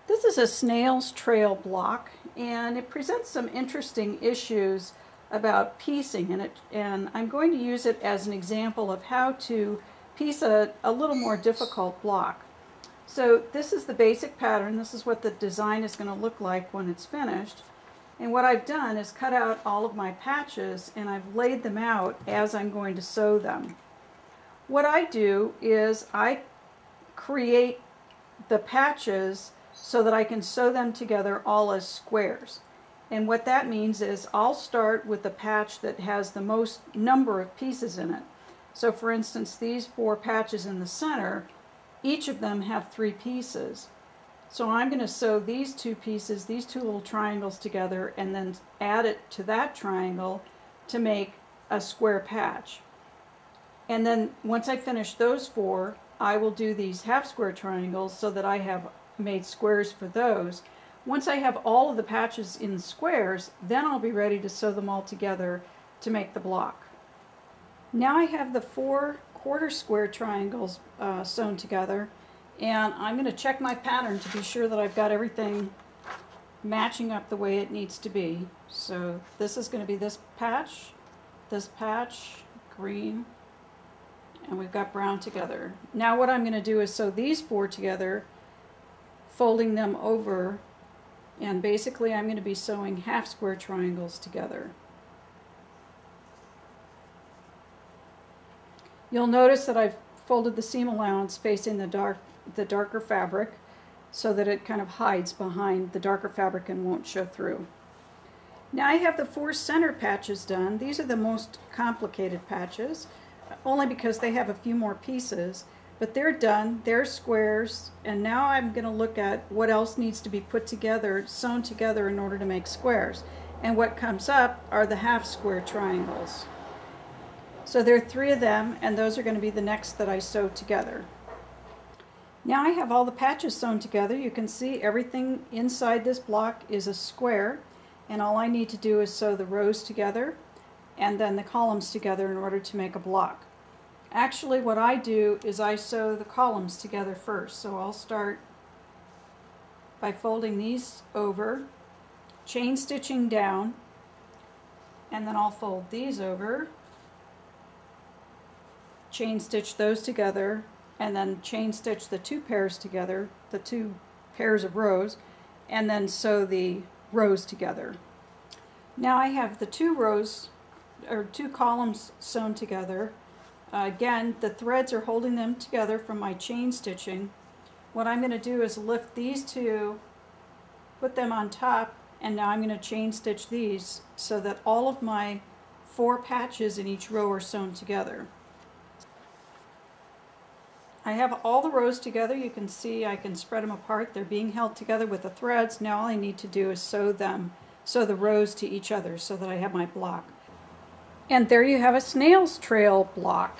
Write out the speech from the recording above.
This is a snail's trail block, and it presents some interesting issues about piecing in it, and I'm going to use it as an example of how to piece a little more difficult block. So this is the basic pattern. This is what the design is going to look like when it's finished. And what I've done is cut out all of my patches and I've laid them out as I'm going to sew them. What I do is I create the patches so that I can sew them together all as squares. And what that means is I'll start with the patch that has the most number of pieces in it. So for instance, these 4 patches in the center, each of them have 3 pieces. So I'm going to sew these 2 pieces, these 2 little triangles together, and then add it to that triangle to make a square patch. And then once I finish those 4, I will do these half square triangles so that I have made squares for those. Once I have all of the patches in squares, then I'll be ready to sew them all together to make the block. Now I have the 4 quarter square triangles sewn together, and I'm going to check my pattern to be sure that I've got everything matching up the way it needs to be. So this is going to be this patch, green, and we've got brown together. Now what I'm going to do is sew these 4 together, folding them over, and basically I'm going to be sewing half square triangles together. You'll notice that I've folded the seam allowance facing the darker fabric so that it kind of hides behind the darker fabric and won't show through. Now I have the 4 center patches done. These are the most complicated patches, only because they have a few more pieces, but they're done, they're squares, and now I'm going to look at what else needs to be put together, sewn together in order to make squares. And what comes up are the half square triangles. So there are 3 of them, and those are going to be the next that I sew together. Now I have all the patches sewn together. You can see everything inside this block is a square, and all I need to do is sew the rows together and then the columns together in order to make a block. Actually, what I do is I sew the columns together first. So I'll start by folding these over, chain stitching down, and then I'll fold these over, chain stitch those together, and then chain stitch the 2 pairs together, the 2 pairs of rows, and then sew the rows together. Now I have the 2 rows, or 2 columns sewn together. Again, the threads are holding them together from my chain stitching. What I'm going to do is lift these 2, put them on top, and now I'm going to chain stitch these so that all of my 4 patches in each row are sewn together. I have all the rows together. You can see I can spread them apart. They're being held together with the threads. Now all I need to do is sew the rows to each other so that I have my block. And there you have a snail's trail block.